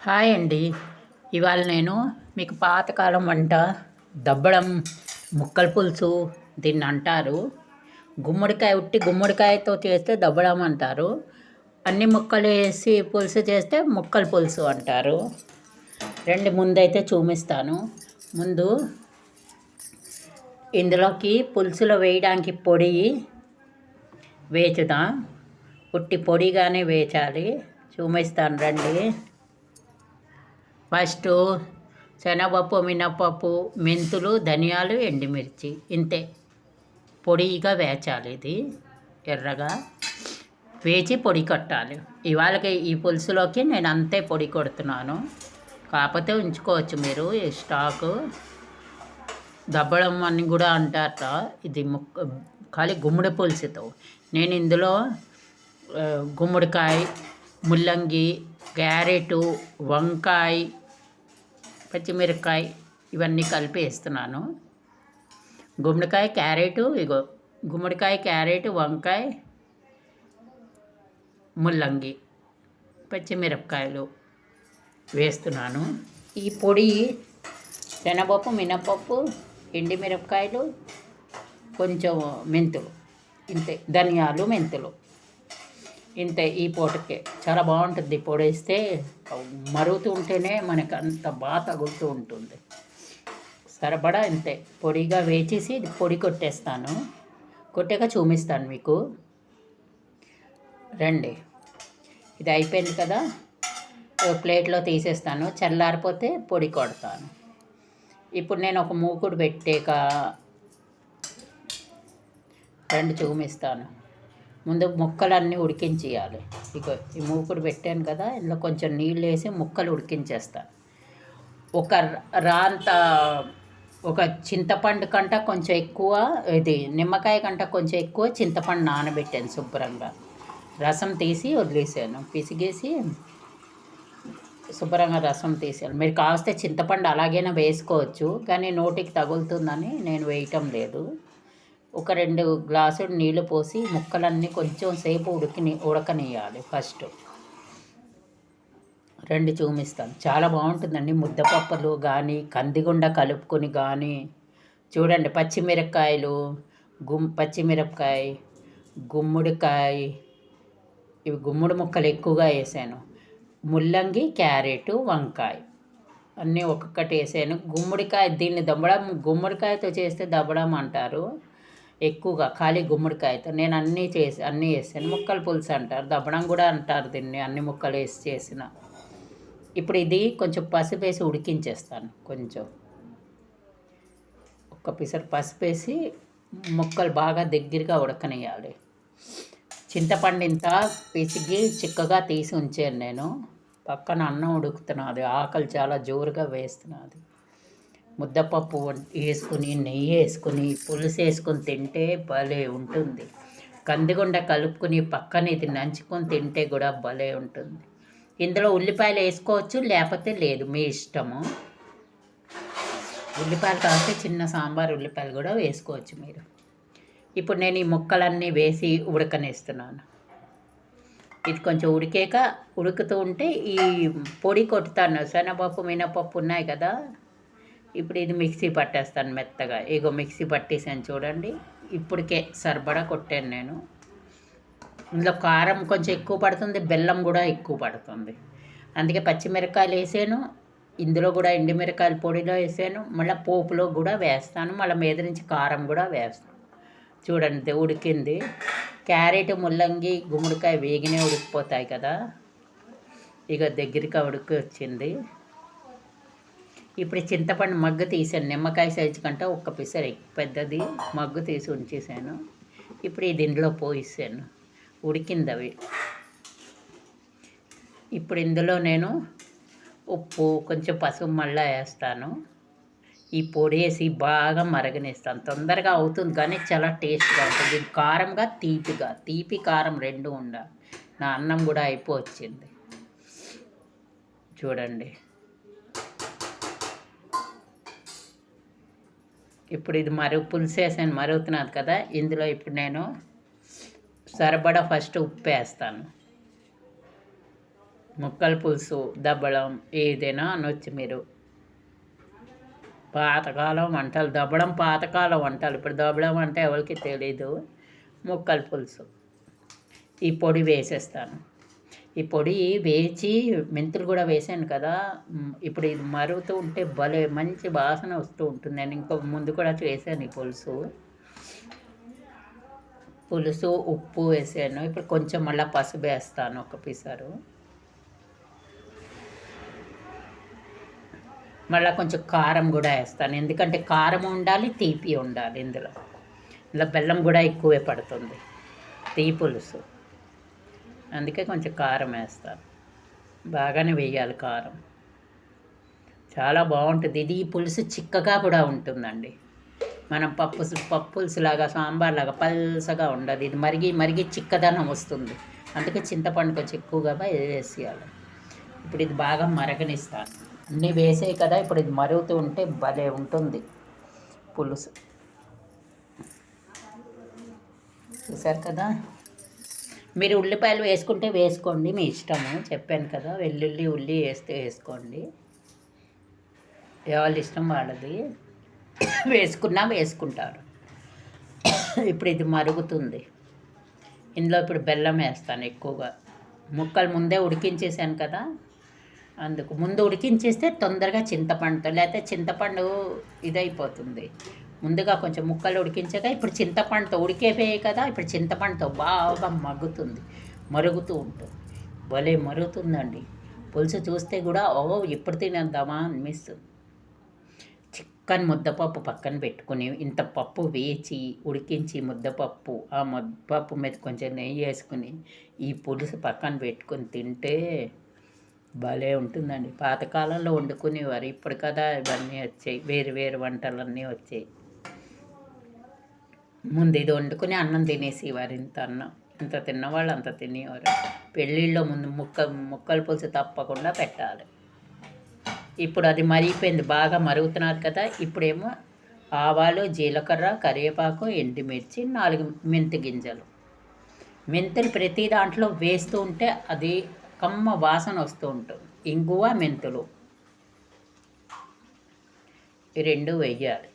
Hi అండి. ఇవాళ నేను మీకు పాతకాలం వంట దబ్బడం ముక్కల పులుసు దీన్ని అంటారు. గుమ్మడికాయతో చేస్తే దబ్బడం అంటారు. అన్ని ముక్కలు వేసి పులుసు చేస్తే ముక్కల పులుసు అంటారు. ముందైతే చూపిస్తాను. ముందు ఇందులోకి పులుసులో వేయడానికి పొడి వేచుదాం. ఉట్టి పొడిగానే వేచాలి. చూపిస్తాను రండి. ఫస్ట్ శనగపప్పు, మినప్పప్పు, మెంతులు, ధనియాలు, ఎండుమిర్చి ఇంతే పొడిగా వేచాలి. ఇది ఎర్రగా వేచి పొడి కొట్టాలి. ఇవాళకి ఈ పులుసులోకి నేను అంతే పొడి కొడుతున్నాను. కాకపోతే ఉంచుకోవచ్చు మీరు ఈ స్టాకు. దబ్బడం అని కూడా అంటారట. ఇది ఖాళీ గుమ్మడి పులుసుతో. నేను ఇందులో గుమ్మడికాయ, ముల్లంగి, క్యారెటు, వంకాయ, పచ్చిమిరపకాయ ఇవన్నీ కలిపి వేస్తున్నాను. గుమ్మడికాయ, క్యారెటు, గుమ్మడికాయ, క్యారెట్, వంకాయ, ముల్లంగి, పచ్చిమిరపకాయలు వేస్తున్నాను. ఈ పొడి శనగపప్పు, మినపప్పు, ఎండుమిరపకాయలు, కొంచెం మెంతులు ఇంతే. ధనియాలు, మెంతులు ఇంతే. ఈ పూటకే చాలా బాగుంటుంది. పొడి వేస్తే మరుగుతూ ఉంటేనే మనకు అంత బాగా తగులుతూ ఉంటుంది. సరిపడా ఇంతే పొడిగా వేచేసి పొడి కొట్టేస్తాను. కొట్టాక చూపిస్తాను మీకు. రండి. ఇది అయిపోయింది కదా, ప్లేట్లో తీసేస్తాను. చల్లారిపోతే పొడి కొడతాను. ఇప్పుడు నేను ఒక మూకుడు పెట్టాక చూపిస్తాను. ముందు ముక్కలన్నీ ఉడికించేయాలి. ఈ మూకుడు పెట్టాను కదా, ఇందులో కొంచెం నీళ్ళు వేసి ముక్కలు ఉడికించేస్తాను. ఒక చింతపండు కంట కొంచెం ఎక్కువ, ఇది నిమ్మకాయ కంట కొంచెం ఎక్కువ చింతపండు నానబెట్టాను. శుభ్రంగా రసం తీసి వదిలేసాను. పిసిగేసి శుభ్రంగా రసం తీసాను. మీరు కావస్తే చింతపండు అలాగైనా వేసుకోవచ్చు, కానీ నోటికి తగులుతుందని నేను వేయటం లేదు. ఒక 2 గ్లాసులు నీళ్లు పోసి ముక్కలన్నీ కొంచెం సేపు ఉడకనియాలి. ఫస్ట్ చూపిస్తాను. చాలా బాగుంటుందండి. ముద్దపప్పులు కానీ, కందిగుండ కలుపుకొని కానీ. చూడండి, పచ్చిమిరపకాయలు, పచ్చిమిరపకాయ, గుమ్మడికాయ, ఇవి గుమ్మడి ముక్కలు ఎక్కువగా వేసాను. ముల్లంగి, క్యారెట్, వంకాయ అన్నీ ఒక్కొక్కటి వేసాను. గుమ్మడికాయ, దీన్ని గుమ్మడికాయతో చేస్తే దబ్బడం అంటారు. ఎక్కువగా ఖాళీ గుమ్మడికాయతో నేను అన్నీ వేసాను. ముక్కల పులుసు అంటారు, దబ్బడం కూడా అంటారు దీన్ని, అన్ని ముక్కలు వేసి చేసిన. ఇప్పుడు ఇది కొంచెం పసుపు వేసి ఉడికించేస్తాను. కొంచెం ఒక్క పిసరు పసుపు వేసి ముక్కలు బాగా దగ్గరగా ఉడకనియాలి. చింతపండు ఇంత పిసిగి చిక్కగా తీసి ఉంచాను నేను. పక్కన అన్నం ఉడుకుతున్నది. ఆకలి చాలా జోరుగా వేస్తున్నది. ముద్దపప్పు వేసుకుని, నెయ్యి వేసుకుని, పులుసు వేసుకొని తింటే భలే ఉంటుంది. కందిగుండ కలుపుకుని పక్కన ఇది నంచుకొని తింటే కూడా భలే ఉంటుంది. ఇందులో ఉల్లిపాయలు వేసుకోవచ్చు, లేకపోతే లేదు, మీ ఇష్టము. ఉల్లిపాయలు కాస్తే చిన్న సాంబార్ ఉల్లిపాయలు కూడా వేసుకోవచ్చు మీరు. ఇప్పుడు నేను ఈ ముక్కలన్నీ వేసి ఉడకనేస్తున్నాను. ఇది కొంచెం ఉడుకుతూ ఉంటే ఈ పొడి కొట్టుతాను. శనగపప్పు, మినపప్పు ఉన్నాయి కదా, ఇప్పుడు ఇది మిక్సీ పట్టేస్తాను మెత్తగా. మిక్సీ పట్టేసాను చూడండి. ఇప్పటికే సరిపడా కొట్టాను నేను. ఇందులో కారం కొంచెం ఎక్కువ పడుతుంది, బెల్లం కూడా ఎక్కువ పడుతుంది. అందుకే పచ్చిమిరపకాయలు వేసాను. ఇందులో కూడా ఎండుమిరకాయల పొడిలో వేసాను. మళ్ళీ పోపులో కూడా వేస్తాను. మళ్ళీ మీద నుంచి కారం కూడా వేస్తాను. చూడండి, ఉడికింది. క్యారెట్, ముల్లంగి, గుమ్మడికాయ వేగినే ఉడికిపోతాయి కదా. దగ్గరికి ఉడికి వచ్చింది. ఇప్పుడు చింతపండు మగ్గు తీసాను. నిమ్మకాయ సైజు కంటే ఒక్క పిసరి పెద్దది మగ్గు తీసి ఉంచేసాను. ఇప్పుడు ఇది ఇందులో పోయిస్తాను. ఉడికింది అవి. ఇప్పుడు ఇందులో నేను ఉప్పు, కొంచెం పసుపు మళ్ళీ వేస్తాను. ఈ పొడి వేసి బాగా మరగనిస్తాను. తొందరగా అవుతుంది కానీ చాలా టేస్ట్గా ఉంటుంది. కారంగా, తీపి కారం 2 ఉండాలి. నా అన్నం కూడా అయిపోవచ్చింది చూడండి. ఇప్పుడు ఇది పులుసు వేసాను, మరుగుతున్నది కదా. ఇందులో ఇప్పుడు నేను సరిపడా ఫస్ట్ ఉప్పు వేస్తాను. ముక్కల పులుసు దబ్బడం ఏదైనా అనొచ్చు మీరు. పాతకాలం వంటలు, దబ్బడం పాతకాలం వంటలు. ఇప్పుడు దబ్బడం అంటే ఎవరికి తెలీదు. ముక్కల పులుసు. ఈ పొడి వేసేస్తాను. ఈ పొడి వేచి మెంతులు కూడా వేసాను కదా. ఇప్పుడు ఇది మరుగుతూ ఉంటే భలే మంచి వాసన వస్తూ ఉంటుంది. నేను ఇంకో ముందు కూడా చేశాను ఈ పులుసు ఉప్పు వేసాను. ఇప్పుడు కొంచెం మళ్ళీ పసుపు వేస్తాను, ఒక పిసరు. మళ్ళీ కొంచెం కారం కూడా వేస్తాను, ఎందుకంటే కారం ఉండాలి, తీపి ఉండాలి. ఇందులో బెల్లం కూడా ఎక్కువే పడుతుంది పులుసు, అందుకే కొంచెం కారం వేస్తాను. బాగానే వేయాలి కారం, చాలా బాగుంటుంది. ఇది పులుసు చిక్కగా కూడా ఉంటుందండి. మనం పులుసులాగా సాంబార్లాగా పల్సగా ఉండదు. ఇది మరిగి చిక్కదనం వస్తుంది. అందుకే చింతపండు కొంచెం ఎక్కువగా వేసేయాలి. ఇప్పుడు ఇది బాగా మరగనిస్తాను. అన్నీ వేసాయి కదా, ఇప్పుడు ఇది మరుగుతూ ఉంటే భలే ఉంటుంది పులుసు. చూసారు కదా. మీరు ఉల్లిపాయలు వేసుకుంటే వేసుకోండి, మీ ఇష్టము. చెప్పాను కదా, ఉల్లి వేస్తే వేసుకోండి, వాళ్ళ ఇష్టం వాళ్ళది. వేసుకుంటారు. ఇప్పుడు ఇది మరుగుతుంది. ఇందులో ఇప్పుడు బెల్లం వేస్తాను ఎక్కువగా. ముక్కలు ముందే ఉడికించేసాను కదా, అందుకు. ముందు ఉడికించేస్తే తొందరగా చింతపండుతో, లేకపోతే చింతపండు ఇదైపోతుంది. ముందుగా కొంచెం ముక్కలు ఉడికించాక ఇప్పుడు చింతపండుతో ఉడికేపోయాయి కదా, ఇప్పుడు చింతపండుతో బాగా మరుగుతూ ఉంటుంది. భలే మరుగుతుందండి పులుసు. చూస్తే కూడా ఎప్పుడు తినేద్దామా అనిపిస్తుంది. చిక్కని ముద్దపప్పు పక్కన పెట్టుకుని, ఇంత పప్పు వేచి ఉడికించి ముద్దపప్పు, ఆ ముద్దపప్పు మీద కొంచెం నెయ్యి వేసుకుని ఈ పులుసు పక్కన పెట్టుకుని తింటే భలే ఉంటుందండి. పాతకాలంలో వండుకునేవారు, ఇప్పుడు కదా ఇవన్నీ వచ్చాయి, వేరు వంటలన్నీ వచ్చాయి. ముందు ఇది వండుకుని అన్నం తినేసేవారు. ఇంత తిన్నవాళ్ళు అంత తినేవారు. పెళ్ళిళ్ళలో ముందు ముక్కల పులుసు తప్పకుండా పెట్టాలి. ఇప్పుడు అది మరిగిపోయింది, బాగా మరుగుతున్నారు కదా. ఇప్పుడేమో ఆవాలు, జీలకర్ర, కరివేపాకు, ఎండుమిర్చి, 4 మెంతి గింజలు. మెంతులు ప్రతి దాంట్లో వేస్తూ ఉంటే అది కమ్మ వాసన వస్తూ ఉంటుంది. ఇంగువ, మెంతులు ఈ 2 వేయాలి.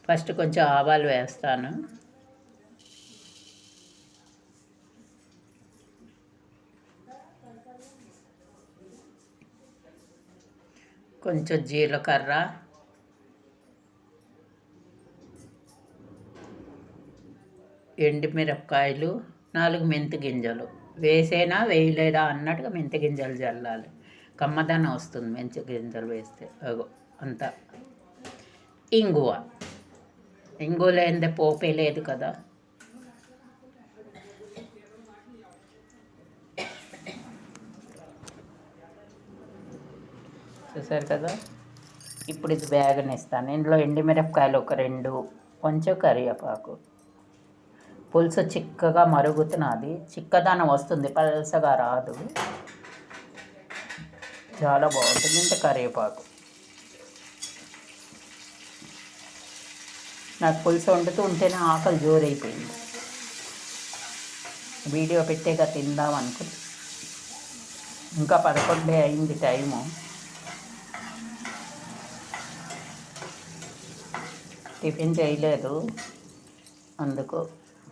ఫస్ట్ కొంచెం ఆవాలు వేస్తాను. కొంచెం జీలకర్ర, ఎండుమిరపకాయలు, 4 మెంతి గింజలు. వేసేనా వేయలేదా అన్నట్టుగా మెంతి గింజలు చల్లాలి, కమ్మదనం వస్తుంది మెంతి గింజలు వేస్తే. అంతా. ఇంగువ లేనిదే పోపే లేదు కదా. చూసారు కదా. ఇప్పుడు ఇది వేగనిస్తాను. ఇందులో ఎండుమిరపకాయలు ఒక 2, కొంచెం కరివేపాకు. పులుసు చిక్కగా మరుగుతున్నది, చిక్కదనం వస్తుంది, పలసగా రాదు, చాలా బాగుంటుంది. ఇంత కరివేపాకు. నాకు పులుసు వండుతూ ఉంటేనే ఆకలి జోరైపోయింది. వీడియో పెట్టేగా తిందాం అనుకుని. ఇంకా 11 అయింది టైము. టిఫిన్ చేయలేదు, అందుకు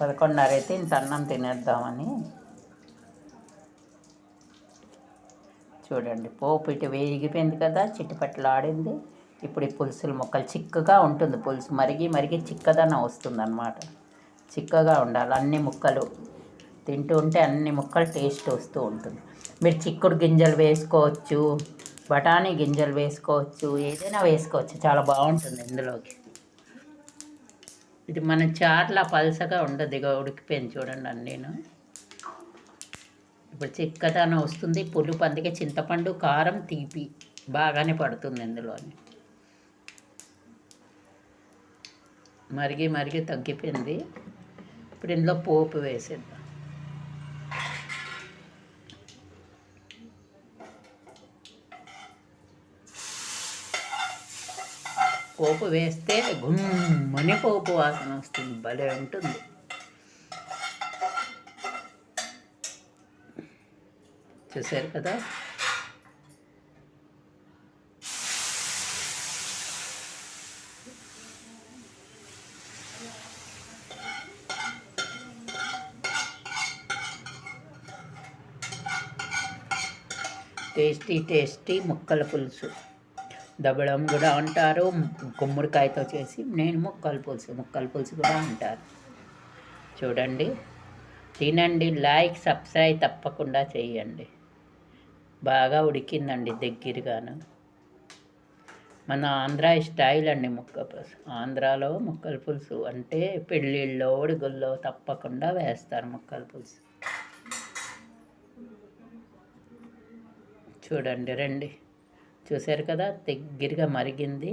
11:30 అయితే ఇంత అన్నం తినేద్దామని. చూడండి, పోపు ఇటు వేగిపోయింది కదా, చిట్టుపట్లాడింది. ఇప్పుడు ఈ పులుసుల ముక్కలు చిక్కగా ఉంటుంది. పులుసు మరిగి చిక్కదనం వస్తుంది అన్నమాట. చిక్కగా ఉండాలి. అన్ని ముక్కలు తింటూ ఉంటే అన్ని ముక్కలు టేస్ట్ వస్తూ ఉంటుంది. మీరు చిక్కుడు గింజలు వేసుకోవచ్చు, బఠానీ గింజలు వేసుకోవచ్చు, ఏదైనా వేసుకోవచ్చు, చాలా బాగుంటుంది ఇందులోకి. ఇది మన చార్లా పలసగా ఉండదు, ఇక ఉడికిపోయింది చూడండి అన్నీను. ఇప్పుడు చిక్కదనం వస్తుంది. పులుపు, అందుకే చింతపండు, కారం, తీపి బాగానే పడుతుంది ఇందులోని. మరిగి తగ్గిపోయింది. ఇప్పుడు ఇందులో పోపు వేసేద్దాం. పోపు వేస్తే గుమ్మని పోపు వాసన వస్తుంది, భలే ఉంటుంది. చూసారు కదా. టేస్టీ టేస్టీ ముక్కల పులుసు, దబడం కూడా అంటారు, గుమ్మడికాయతో చేసి. నేను ముక్కల పులుసు కూడా అంటారు. చూడండి, తినండి, లైక్ సబ్స్క్రైబ్ తప్పకుండా చేయండి. బాగా ఉడికిందండి దగ్గరగాను. మన ఆంధ్ర స్టైల్ అండి ముక్క పులుసు. ఆంధ్రాలో ముక్కల పులుసు అంటే పెళ్ళిళ్ళలో ఒడుగుల్లో తప్పకుండా వేస్తారు ముక్కల పులుసు. చూడండి, రండి. చూసారు కదా, దగ్గరగా మరిగింది.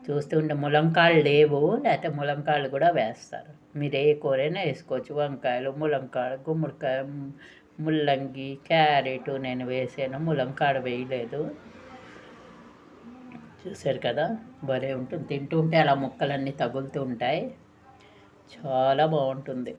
చూస్తుంటే ములంకాయలు లేవు, లేకపోతే ములంకాయలు కూడా వేస్తారు. మీరు ఏ కూరైనా వేసుకోవచ్చు. వంకాయలు, ములంకాయ, గుమ్మడికాయ, ముల్లంగి, క్యారెట్ నేను వేసాను, ములంకాడ వేయలేదు. చూసారు కదా, భలే ఉంటుంది. తింటూ ఉంటే అలా ముక్కలన్నీ తగులుతూ ఉంటాయి, చాలా బాగుంటుంది.